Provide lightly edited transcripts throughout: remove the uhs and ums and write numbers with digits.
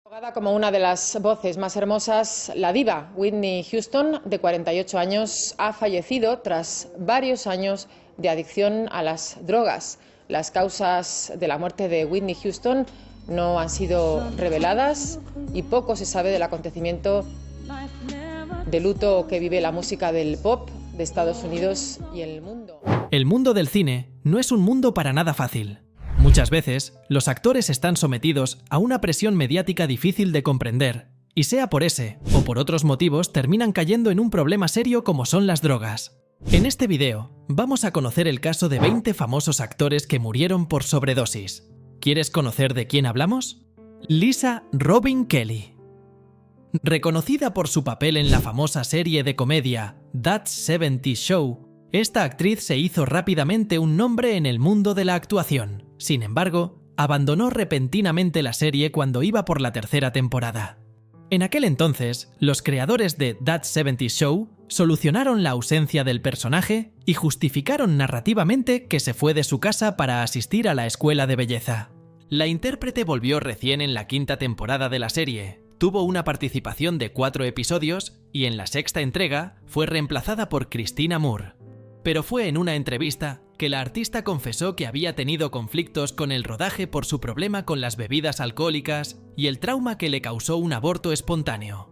Catalogada como una de las voces más hermosas, la diva Whitney Houston, de 48 años, ha fallecido tras varios años de adicción a las drogas. Las causas de la muerte de Whitney Houston no han sido reveladas y poco se sabe del acontecimiento de luto que vive la música del pop de Estados Unidos y el mundo. El mundo del cine no es un mundo para nada fácil. Muchas veces, los actores están sometidos a una presión mediática difícil de comprender, y sea por ese o por otros motivos terminan cayendo en un problema serio como son las drogas. En este video, vamos a conocer el caso de 20 famosos actores que murieron por sobredosis. ¿Quieres conocer de quién hablamos? Lisa Robin Kelly. Reconocida por su papel en la famosa serie de comedia That 70's Show, esta actriz se hizo rápidamente un nombre en el mundo de la actuación. Sin embargo, abandonó repentinamente la serie cuando iba por la tercera temporada. En aquel entonces, los creadores de That 70's Show solucionaron la ausencia del personaje y justificaron narrativamente que se fue de su casa para asistir a la escuela de belleza. La intérprete volvió recién en la quinta temporada de la serie, tuvo una participación de 4 episodios y en la sexta entrega fue reemplazada por Christina Moore. Pero fue en una entrevista que la artista confesó que había tenido conflictos con el rodaje por su problema con las bebidas alcohólicas y el trauma que le causó un aborto espontáneo.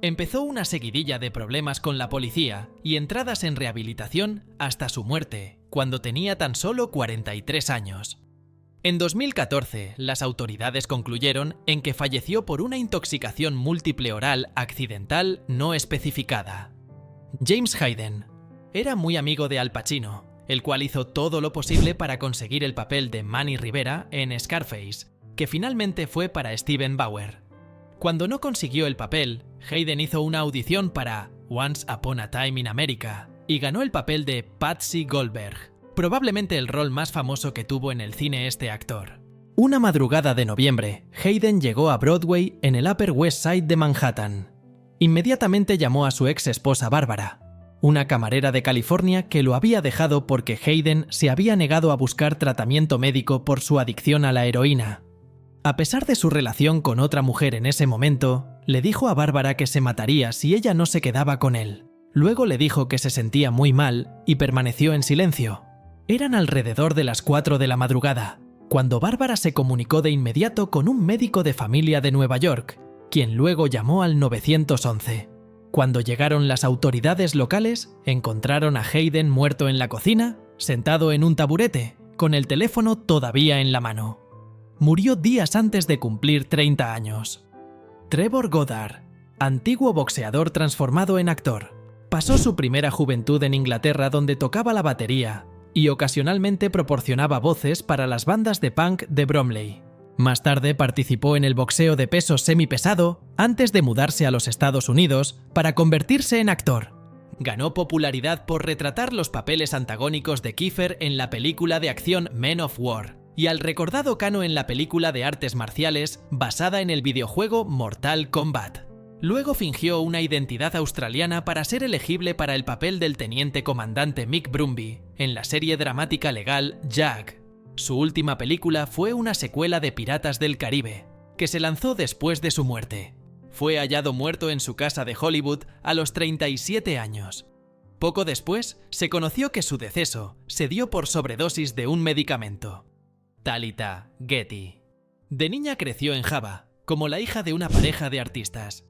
Empezó una seguidilla de problemas con la policía y entradas en rehabilitación hasta su muerte, cuando tenía tan solo 43 años. En 2014, las autoridades concluyeron en que falleció por una intoxicación múltiple oral accidental no especificada. James Hayden era muy amigo de Al Pacino, el cual hizo todo lo posible para conseguir el papel de Manny Rivera en Scarface, que finalmente fue para Steven Bauer. Cuando no consiguió el papel, Hayden hizo una audición para Once Upon a Time in America y ganó el papel de Patsy Goldberg, probablemente el rol más famoso que tuvo en el cine este actor. Una madrugada de noviembre, Hayden llegó a Broadway en el Upper West Side de Manhattan. Inmediatamente llamó a su ex esposa Bárbara, una camarera de California que lo había dejado porque Hayden se había negado a buscar tratamiento médico por su adicción a la heroína. A pesar de su relación con otra mujer en ese momento, le dijo a Bárbara que se mataría si ella no se quedaba con él. Luego le dijo que se sentía muy mal y permaneció en silencio. Eran alrededor de las 4 de la madrugada, cuando Bárbara se comunicó de inmediato con un médico de familia de Nueva York, quien luego llamó al 911. Cuando llegaron las autoridades locales, encontraron a Hayden muerto en la cocina, sentado en un taburete, con el teléfono todavía en la mano. Murió días antes de cumplir 30 años. Trevor Goddard, antiguo boxeador transformado en actor, pasó su primera juventud en Inglaterra donde tocaba la batería y ocasionalmente proporcionaba voces para las bandas de punk de Bromley. Más tarde participó en el boxeo de peso semipesado antes de mudarse a los Estados Unidos para convertirse en actor. Ganó popularidad por retratar los papeles antagónicos de Kiefer en la película de acción Men of War y al recordado Kano en la película de artes marciales basada en el videojuego Mortal Kombat. Luego fingió una identidad australiana para ser elegible para el papel del teniente comandante Mick Brumby en la serie dramática legal Jag. Su última película fue una secuela de Piratas del Caribe, que se lanzó después de su muerte. Fue hallado muerto en su casa de Hollywood a los 37 años. Poco después, se conoció que su deceso se dio por sobredosis de un medicamento. Talitha Getty. De niña creció en Java, como la hija de una pareja de artistas.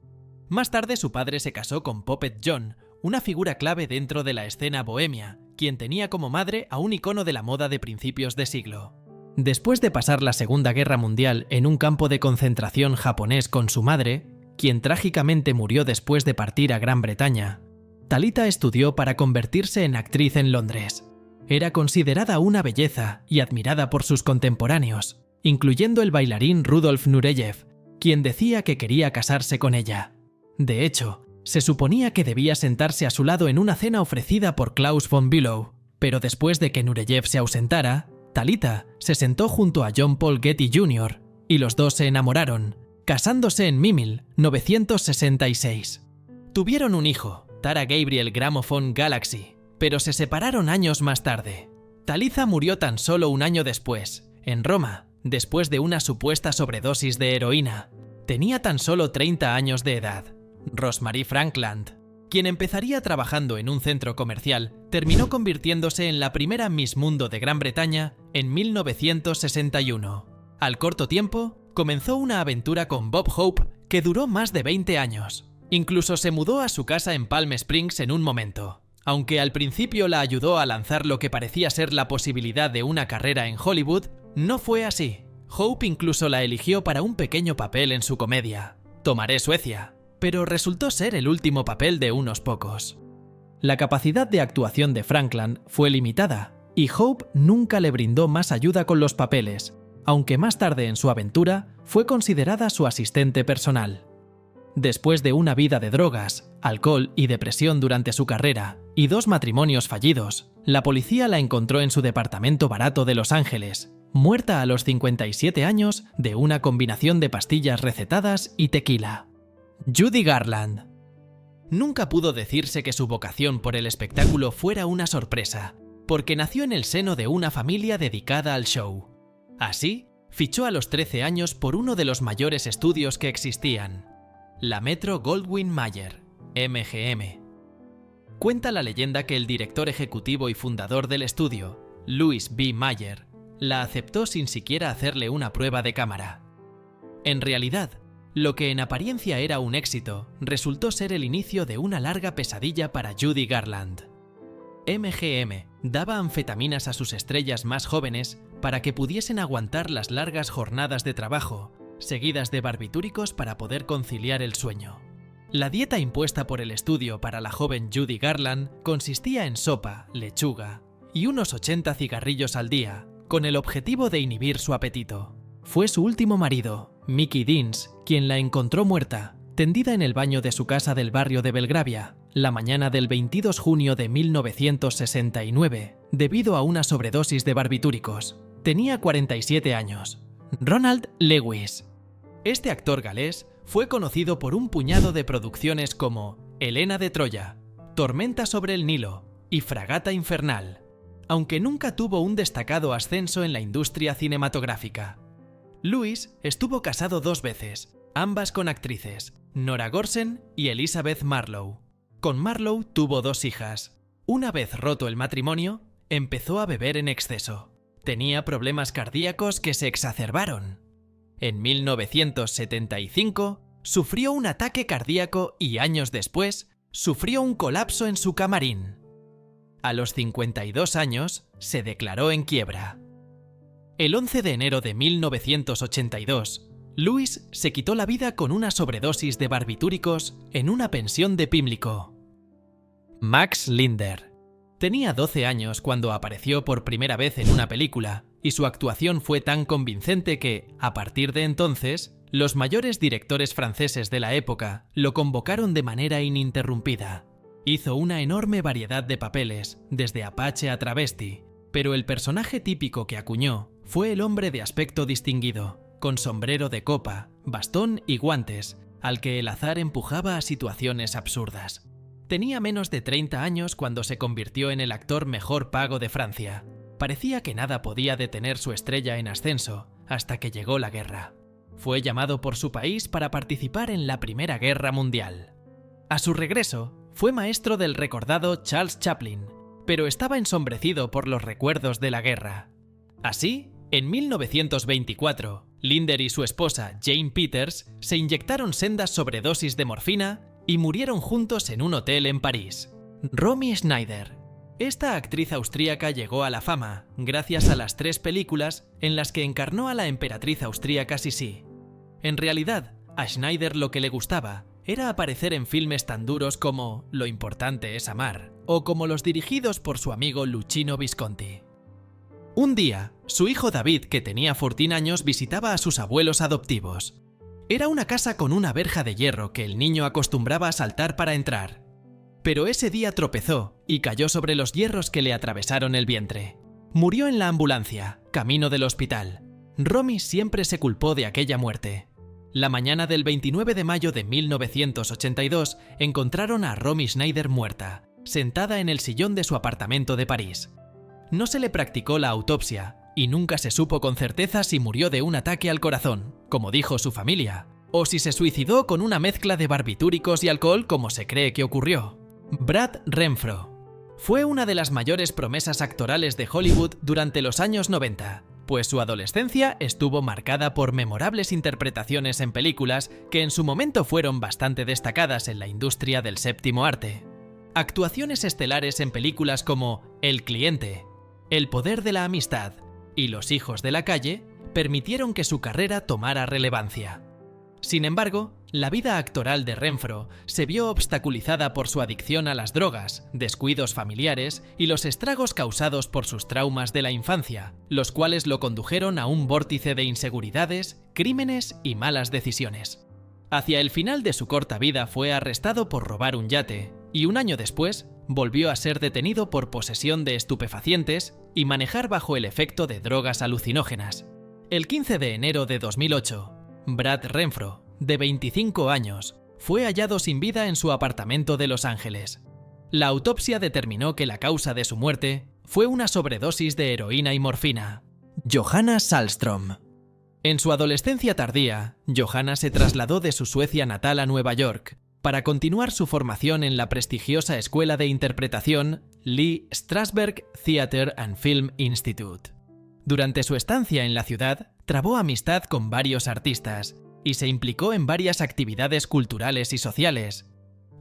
Más tarde su padre se casó con Puppet John, una figura clave dentro de la escena bohemia, quien tenía como madre a un icono de la moda de principios de siglo. Después de pasar la Segunda Guerra Mundial en un campo de concentración japonés con su madre, quien trágicamente murió después de partir a Gran Bretaña, Talitha estudió para convertirse en actriz en Londres. Era considerada una belleza y admirada por sus contemporáneos, incluyendo el bailarín Rudolf Nureyev, quien decía que quería casarse con ella. De hecho, se suponía que debía sentarse a su lado en una cena ofrecida por Klaus von Bülow, pero después de que Nureyev se ausentara, Talitha se sentó junto a John Paul Getty Jr. y los dos se enamoraron, casándose en 1966. Tuvieron un hijo, Tara Gabriel Gramophone Galaxy, pero se separaron años más tarde. Talitha murió tan solo un año después, en Roma, después de una supuesta sobredosis de heroína. tenía tan solo 30 años de edad. Rosemary Frankland, quien empezaría trabajando en un centro comercial, terminó convirtiéndose en la primera Miss Mundo de Gran Bretaña en 1961. Al corto tiempo, comenzó una aventura con Bob Hope que duró más de 20 años. Incluso se mudó a su casa en Palm Springs en un momento. Aunque al principio la ayudó a lanzar lo que parecía ser la posibilidad de una carrera en Hollywood, no fue así. Hope incluso la eligió para un pequeño papel en su comedia, Tomaré Suecia, pero resultó ser el último papel de unos pocos. La capacidad de actuación de Frankland fue limitada, y Hope nunca le brindó más ayuda con los papeles, aunque más tarde en su aventura fue considerada su asistente personal. Después de una vida de drogas, alcohol y depresión durante su carrera, y 2 matrimonios fallidos, la policía la encontró en su departamento barato de Los Ángeles, muerta a los 57 años de una combinación de pastillas recetadas y tequila. Judy Garland. Nunca pudo decirse que su vocación por el espectáculo fuera una sorpresa, porque nació en el seno de una familia dedicada al show. Así, fichó a los 13 años por uno de los mayores estudios que existían, la Metro-Goldwyn-Mayer, MGM. Cuenta la leyenda que el director ejecutivo y fundador del estudio, Louis B. Mayer, la aceptó sin siquiera hacerle una prueba de cámara. En realidad, lo que en apariencia era un éxito, resultó ser el inicio de una larga pesadilla para Judy Garland. MGM daba anfetaminas a sus estrellas más jóvenes para que pudiesen aguantar las largas jornadas de trabajo, seguidas de barbitúricos para poder conciliar el sueño. La dieta impuesta por el estudio para la joven Judy Garland consistía en sopa, lechuga y unos 80 cigarrillos al día, con el objetivo de inhibir su apetito. Fue su último marido, Mickey Deans, quien la encontró muerta, tendida en el baño de su casa del barrio de Belgravia, la mañana del 22 de junio de 1969, debido a una sobredosis de barbitúricos. Tenía 47 años. Ronald Lewis. Este actor galés fue conocido por un puñado de producciones como Helena de Troya, Tormenta sobre el Nilo y Fragata Infernal, aunque nunca tuvo un destacado ascenso en la industria cinematográfica. Lewis estuvo casado 2 veces, ambas con actrices, Nora Gorsen y Elizabeth Marlowe. Con Marlowe tuvo 2 hijas. Una vez roto el matrimonio, empezó a beber en exceso. Tenía problemas cardíacos que se exacerbaron. En 1975, sufrió un ataque cardíaco y años después, sufrió un colapso en su camarín. A los 52 años, se declaró en quiebra. El 11 de enero de 1982, Lewis se quitó la vida con una sobredosis de barbitúricos en una pensión de Pimlico. Max Linder. Tenía 12 años cuando apareció por primera vez en una película, y su actuación fue tan convincente que, a partir de entonces, los mayores directores franceses de la época lo convocaron de manera ininterrumpida. Hizo una enorme variedad de papeles, desde apache a travesti, pero el personaje típico que acuñó fue el hombre de aspecto distinguido, con sombrero de copa, bastón y guantes, al que el azar empujaba a situaciones absurdas. Tenía menos de 30 años cuando se convirtió en el actor mejor pago de Francia. Parecía que nada podía detener su estrella en ascenso, hasta que llegó la guerra. Fue llamado por su país para participar en la Primera Guerra Mundial. A su regreso, fue maestro del recordado Charles Chaplin, pero estaba ensombrecido por los recuerdos de la guerra. Así, en 1924, Linder y su esposa Jane Peters se inyectaron sendas sobredosis de morfina y murieron juntos en un hotel en París. Romy Schneider. Esta actriz austríaca llegó a la fama gracias a las 3 películas en las que encarnó a la emperatriz austríaca Sisi. En realidad, a Schneider lo que le gustaba era aparecer en filmes tan duros como Lo importante es amar, o como los dirigidos por su amigo Luchino Visconti. Un día, su hijo David, que tenía 14 años, visitaba a sus abuelos adoptivos. Era una casa con una verja de hierro que el niño acostumbraba a saltar para entrar. Pero ese día tropezó y cayó sobre los hierros que le atravesaron el vientre. Murió en la ambulancia, camino del hospital. Romy siempre se culpó de aquella muerte. La mañana del 29 de mayo de 1982 encontraron a Romy Schneider muerta, sentada en el sillón de su apartamento de París. No se le practicó la autopsia y nunca se supo con certeza si murió de un ataque al corazón, como dijo su familia, o si se suicidó con una mezcla de barbitúricos y alcohol como se cree que ocurrió. Brad Renfro fue una de las mayores promesas actorales de Hollywood durante los años 90, pues su adolescencia estuvo marcada por memorables interpretaciones en películas que en su momento fueron bastante destacadas en la industria del séptimo arte. Actuaciones estelares en películas como El cliente, El poder de la amistad y Los hijos de la calle permitieron que su carrera tomara relevancia. Sin embargo, la vida actoral de Renfro se vio obstaculizada por su adicción a las drogas, descuidos familiares y los estragos causados por sus traumas de la infancia, los cuales lo condujeron a un vórtice de inseguridades, crímenes y malas decisiones. Hacia el final de su corta vida fue arrestado por robar un yate y un año después volvió a ser detenido por posesión de estupefacientes y manejar bajo el efecto de drogas alucinógenas. El 15 de enero de 2008, Brad Renfro, de 25 años, fue hallado sin vida en su apartamento de Los Ángeles. La autopsia determinó que la causa de su muerte fue una sobredosis de heroína y morfina. Johanna Sahlström. En su adolescencia tardía, Johanna se trasladó de su Suecia natal a Nueva York para continuar su formación en la prestigiosa escuela de interpretación Lee Strasberg Theatre and Film Institute. Durante su estancia en la ciudad, trabó amistad con varios artistas y se implicó en varias actividades culturales y sociales.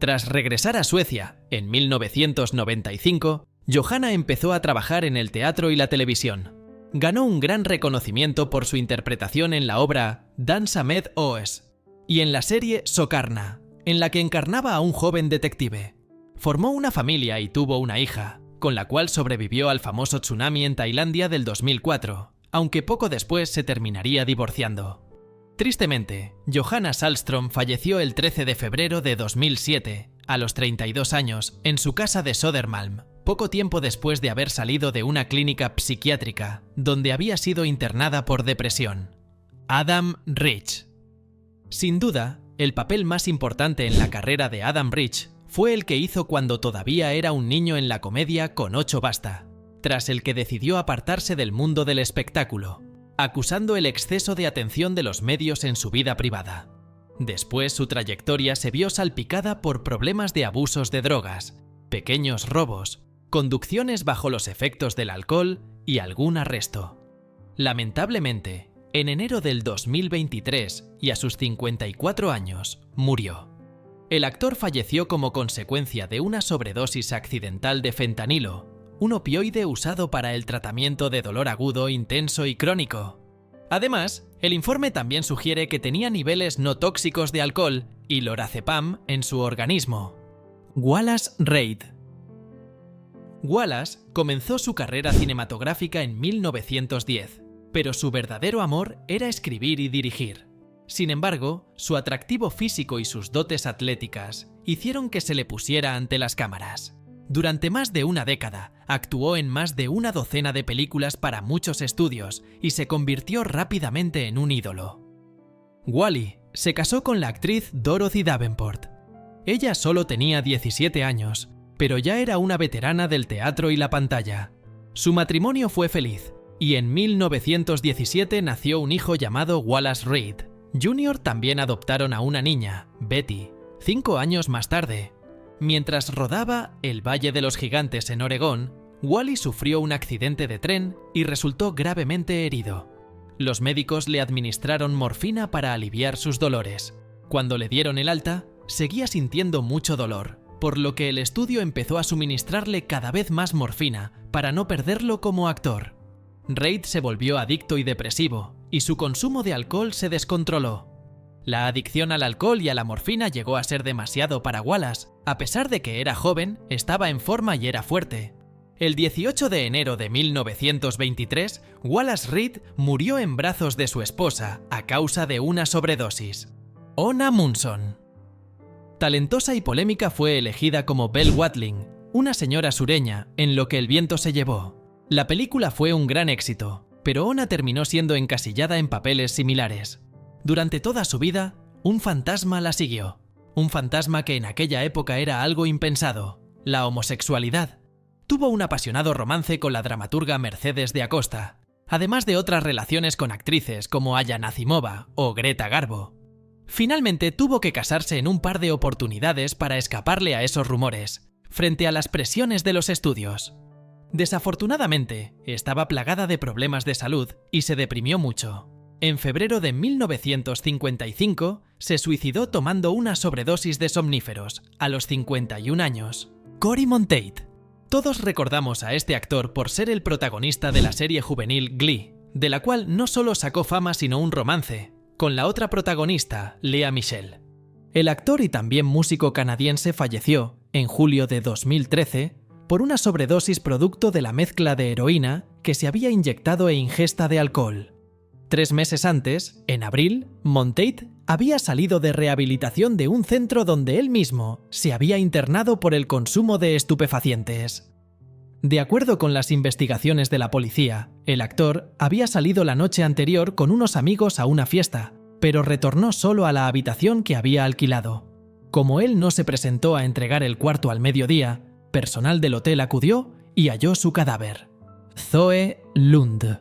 Tras regresar a Suecia, en 1995, Johanna empezó a trabajar en el teatro y la televisión. Ganó un gran reconocimiento por su interpretación en la obra Dansa med oss y en la serie Sokarna, en la que encarnaba a un joven detective. Formó una familia y tuvo una hija, con la cual sobrevivió al famoso tsunami en Tailandia del 2004, aunque poco después se terminaría divorciando. Tristemente, Johanna Sahlström falleció el 13 de febrero de 2007, a los 32 años, en su casa de Södermalm, poco tiempo después de haber salido de una clínica psiquiátrica, donde había sido internada por depresión. Adam Rich. Sin duda, el papel más importante en la carrera de Adam Rich fue el que hizo cuando todavía era un niño en la comedia Con ocho basta, tras el que decidió apartarse del mundo del espectáculo, acusando el exceso de atención de los medios en su vida privada. Después su trayectoria se vio salpicada por problemas de abusos de drogas, pequeños robos, conducciones bajo los efectos del alcohol y algún arresto. Lamentablemente, en enero del 2023, y a sus 54 años, murió. El actor falleció como consecuencia de una sobredosis accidental de fentanilo, un opioide usado para el tratamiento de dolor agudo, intenso y crónico. Además, el informe también sugiere que tenía niveles no tóxicos de alcohol y lorazepam en su organismo. Wallace Reid. Wallace comenzó su carrera cinematográfica en 1910, pero su verdadero amor era escribir y dirigir. Sin embargo, su atractivo físico y sus dotes atléticas hicieron que se le pusiera ante las cámaras. Durante más de una década, actuó en más de una docena de películas para muchos estudios y se convirtió rápidamente en un ídolo. Wally se casó con la actriz Dorothy Davenport. Ella solo tenía 17 años, pero ya era una veterana del teatro y la pantalla. Su matrimonio fue feliz, y en 1917 nació un hijo llamado Wallace Reid. Jr. también adoptaron a una niña, Betty, 5 años más tarde. Mientras rodaba El Valle de los Gigantes en Oregón, Wally sufrió un accidente de tren y resultó gravemente herido. Los médicos le administraron morfina para aliviar sus dolores. Cuando le dieron el alta, seguía sintiendo mucho dolor, por lo que el estudio empezó a suministrarle cada vez más morfina para no perderlo como actor. Reid se volvió adicto y depresivo, y su consumo de alcohol se descontroló. La adicción al alcohol y a la morfina llegó a ser demasiado para Wallace. A pesar de que era joven, estaba en forma y era fuerte. El 18 de enero de 1923, Wallace Reid murió en brazos de su esposa a causa de una sobredosis. Ona Munson. Talentosa y polémica, fue elegida como Belle Watling, una señora sureña, en Lo que el viento se llevó. La película fue un gran éxito, pero Ona terminó siendo encasillada en papeles similares. Durante toda su vida, un fantasma la siguió. Un fantasma que en aquella época era algo impensado: la homosexualidad. Tuvo un apasionado romance con la dramaturga Mercedes de Acosta, además de otras relaciones con actrices como Aya Nazimova o Greta Garbo. Finalmente tuvo que casarse en un par de oportunidades para escaparle a esos rumores, frente a las presiones de los estudios. Desafortunadamente, estaba plagada de problemas de salud y se deprimió mucho. En febrero de 1955 se suicidó tomando una sobredosis de somníferos, a los 51 años. Cory Monteith. Todos recordamos a este actor por ser el protagonista de la serie juvenil Glee, de la cual no solo sacó fama sino un romance, con la otra protagonista, Lea Michele. El actor y también músico canadiense falleció, en julio de 2013, por una sobredosis producto de la mezcla de heroína que se había inyectado e ingesta de alcohol. 3 meses antes, en abril, Monteith había salido de rehabilitación de un centro donde él mismo se había internado por el consumo de estupefacientes. De acuerdo con las investigaciones de la policía, el actor había salido la noche anterior con unos amigos a una fiesta, pero retornó solo a la habitación que había alquilado. Como él no se presentó a entregar el cuarto al mediodía, personal del hotel acudió y halló su cadáver. Zoe Lund.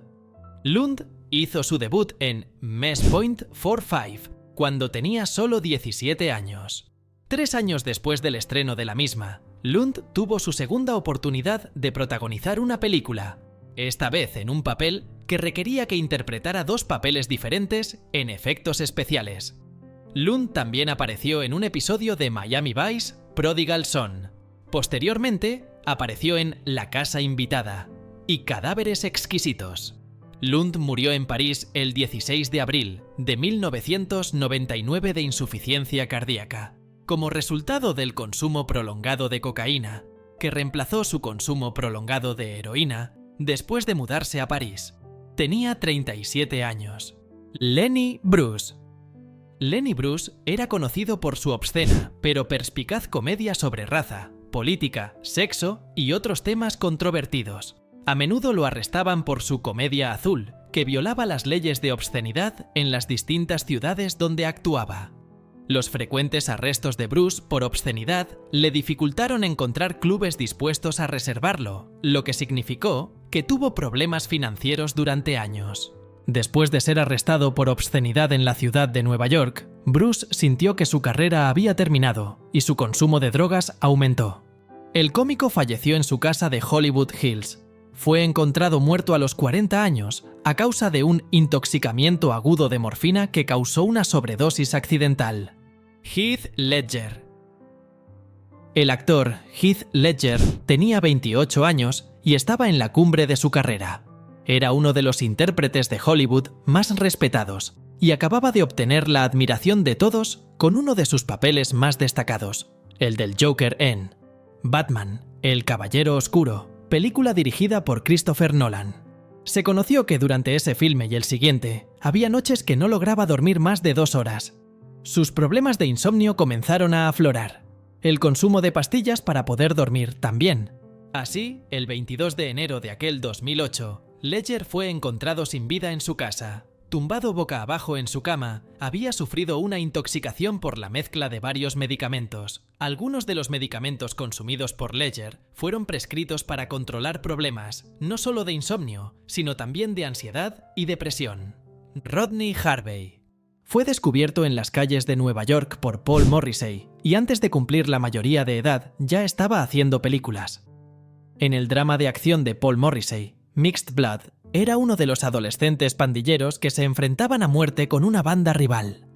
Lund hizo su debut en Mess Point 45 cuando tenía solo 17 años. 3 años después del estreno de la misma, Lund tuvo su segunda oportunidad de protagonizar una película, esta vez en un papel que requería que interpretara 2 papeles diferentes en efectos especiales. Lund también apareció en un episodio de Miami Vice, Prodigal Son. Posteriormente, apareció en La casa invitada y Cadáveres exquisitos. Lund murió en París el 16 de abril de 1999 de insuficiencia cardíaca, como resultado del consumo prolongado de cocaína, que reemplazó su consumo prolongado de heroína después de mudarse a París. Tenía 37 años. Lenny Bruce. Lenny Bruce era conocido por su obscena, pero perspicaz comedia sobre raza, política, sexo y otros temas controvertidos. A menudo lo arrestaban por su comedia azul, que violaba las leyes de obscenidad en las distintas ciudades donde actuaba. Los frecuentes arrestos de Bruce por obscenidad le dificultaron encontrar clubes dispuestos a reservarlo, lo que significó que tuvo problemas financieros durante años. Después de ser arrestado por obscenidad en la ciudad de Nueva York, Bruce sintió que su carrera había terminado y su consumo de drogas aumentó. El cómico falleció en su casa de Hollywood Hills. Fue encontrado muerto a los 40 años a causa de un intoxicamiento agudo de morfina que causó una sobredosis accidental. Heath Ledger. El actor Heath Ledger tenía 28 años y estaba en la cumbre de su carrera. Era uno de los intérpretes de Hollywood más respetados y acababa de obtener la admiración de todos con uno de sus papeles más destacados, el del Joker en Batman, el Caballero Oscuro, película dirigida por Christopher Nolan. Se conoció que durante ese filme y el siguiente, había noches que no lograba dormir más de 2 horas. Sus problemas de insomnio comenzaron a aflorar. El consumo de pastillas para poder dormir también. Así, el 22 de enero de aquel 2008, Ledger fue encontrado sin vida en su casa. Tumbado boca abajo en su cama, había sufrido una intoxicación por la mezcla de varios medicamentos. Algunos de los medicamentos consumidos por Ledger fueron prescritos para controlar problemas, no solo de insomnio, sino también de ansiedad y depresión. Rodney Harvey. Fue descubierto en las calles de Nueva York por Paul Morrissey, y antes de cumplir la mayoría de edad ya estaba haciendo películas. En el drama de acción de Paul Morrissey, Mixed Blood, era uno de los adolescentes pandilleros que se enfrentaban a muerte con una banda rival.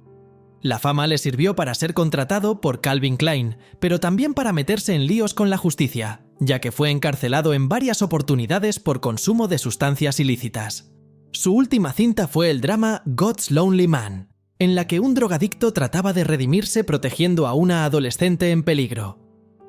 La fama le sirvió para ser contratado por Calvin Klein, pero también para meterse en líos con la justicia, ya que fue encarcelado en varias oportunidades por consumo de sustancias ilícitas. Su última cinta fue el drama God's Lonely Man, en la que un drogadicto trataba de redimirse protegiendo a una adolescente en peligro.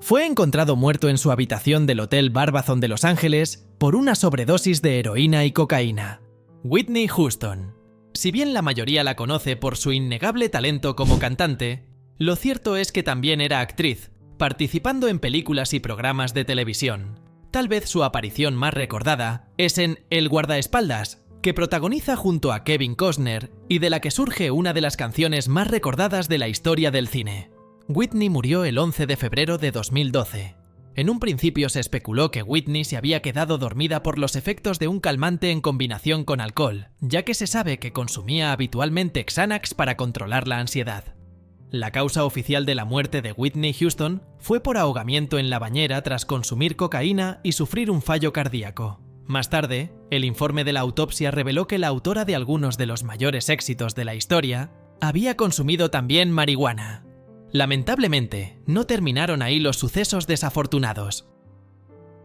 Fue encontrado muerto en su habitación del Hotel Barbazon de Los Ángeles por una sobredosis de heroína y cocaína. Whitney Houston. Si bien la mayoría la conoce por su innegable talento como cantante, lo cierto es que también era actriz, participando en películas y programas de televisión. Tal vez su aparición más recordada es en El guardaespaldas, que protagoniza junto a Kevin Costner y de la que surge una de las canciones más recordadas de la historia del cine. Whitney murió el 11 de febrero de 2012. En un principio se especuló que Whitney se había quedado dormida por los efectos de un calmante en combinación con alcohol, ya que se sabe que consumía habitualmente Xanax para controlar la ansiedad. La causa oficial de la muerte de Whitney Houston fue por ahogamiento en la bañera tras consumir cocaína y sufrir un fallo cardíaco. Más tarde, el informe de la autopsia reveló que la autora de algunos de los mayores éxitos de la historia había consumido también marihuana. Lamentablemente, no terminaron ahí los sucesos desafortunados.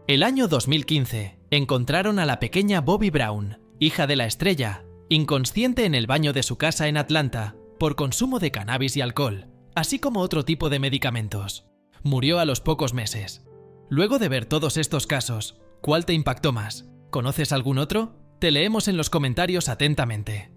El año 2015, encontraron a la pequeña Bobby Brown, hija de la estrella, inconsciente en el baño de su casa en Atlanta, por consumo de cannabis y alcohol, así como otro tipo de medicamentos. Murió a los pocos meses. Luego de ver todos estos casos, ¿cuál te impactó más? ¿Conoces algún otro? Te leemos en los comentarios atentamente.